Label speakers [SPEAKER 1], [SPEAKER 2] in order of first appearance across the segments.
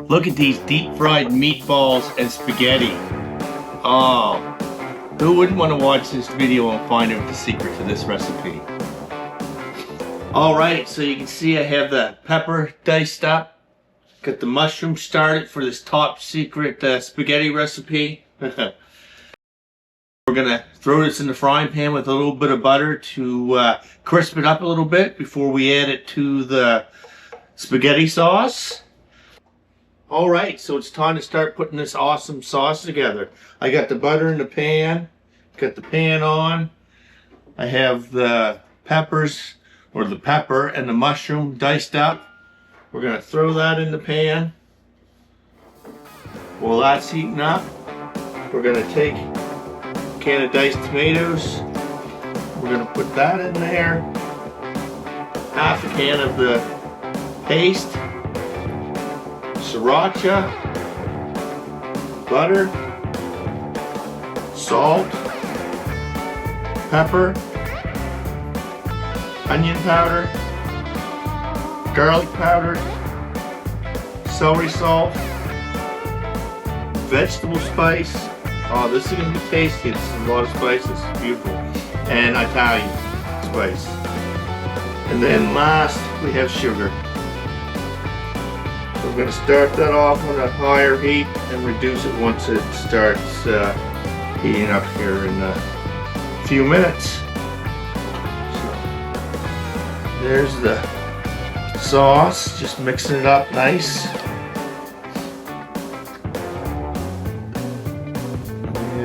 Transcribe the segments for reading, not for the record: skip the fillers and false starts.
[SPEAKER 1] Look at these deep fried meatballs and spaghetti. Oh, who wouldn't want to watch this video and find out the secret to this recipe? Alright, so you can see I have the pepper diced up. Got the mushroom started for this top secret spaghetti recipe. We're gonna throw this in the frying pan with a little bit of butter to crisp it up a little bit before we add it to the spaghetti sauce. Alright, so it's time to start putting this awesome sauce together. I got the butter in the pan, got the pan on. I have the peppers, or the pepper and the mushroom diced up. We're gonna throw that in the pan. While that's heating up, we're gonna take a can of diced tomatoes. We're gonna put that in there. Half a can of the paste, sriracha, butter, salt, pepper, onion powder, garlic powder, celery salt, vegetable spice. Oh, this is going to be tasty. It's a lot of spices. It's beautiful. And Italian spice. And then last, we have sugar. So we're going to start that off on a higher heat and reduce it once it starts heating up here in a few minutes. There's the sauce, just mixing it up nice. We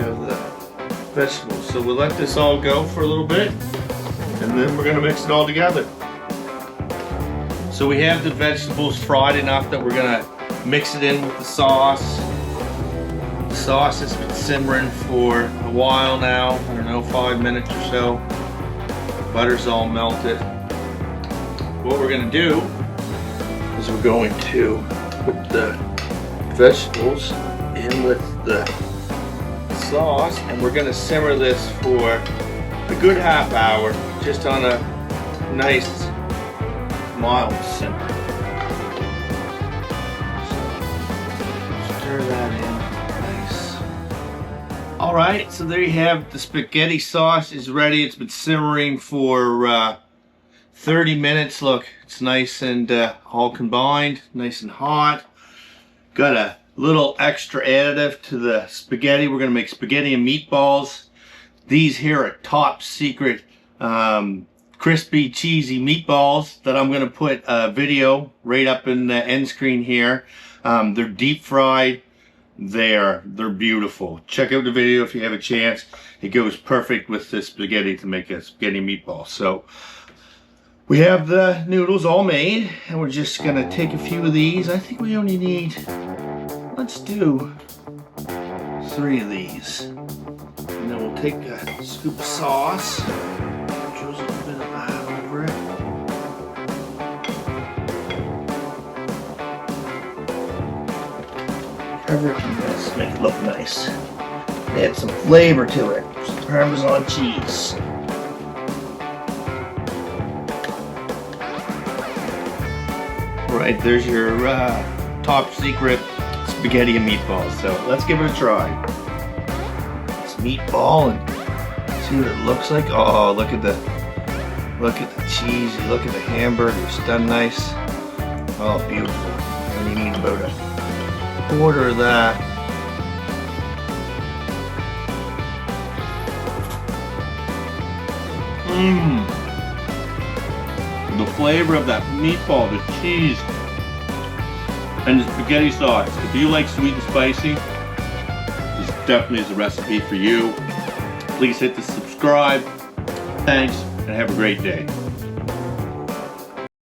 [SPEAKER 1] have the vegetables. So we'll let this all go for a little bit and then we're going to mix it all together. So we have the vegetables fried enough that we're going to mix it in with the sauce. The sauce has been simmering for a while now, I don't know, 5 minutes or so. Butter's all melted. What we're going to do is we're going to put the vegetables in with the sauce and we're going to simmer this for a good half hour just on a nice mild simmer. So stir that in nice. Alright, so there you have the spaghetti sauce is ready. It's been simmering for 30 minutes. Look, it's nice and all combined, nice and hot. Got a little extra additive to the spaghetti. We're gonna make spaghetti and meatballs. These here are top secret crispy cheesy meatballs that I'm gonna put a video right up in the end screen here. They're deep fried. They're beautiful. Check out the video if you have a chance. It goes perfect with this spaghetti to make a spaghetti meatball. So we have the noodles all made, and we're just gonna take a few of these. I think we only need, let's do 3 of these. And then we'll take a scoop of sauce, drizzle a little bit of that over it. Cover it in this, make it look nice. Add some flavor to it, some Parmesan cheese. Right, there's your top secret spaghetti and meatballs. So let's give it a try. This meatball and see what it looks like. Oh, look at the cheese. Look at the hamburger. It's done nice. Oh, beautiful. And you need about a quarter of that. The flavor of that meatball, the cheese, and the spaghetti sauce. If you like sweet and spicy, this definitely is a recipe for you. Please hit the subscribe. Thanks, and have a great day.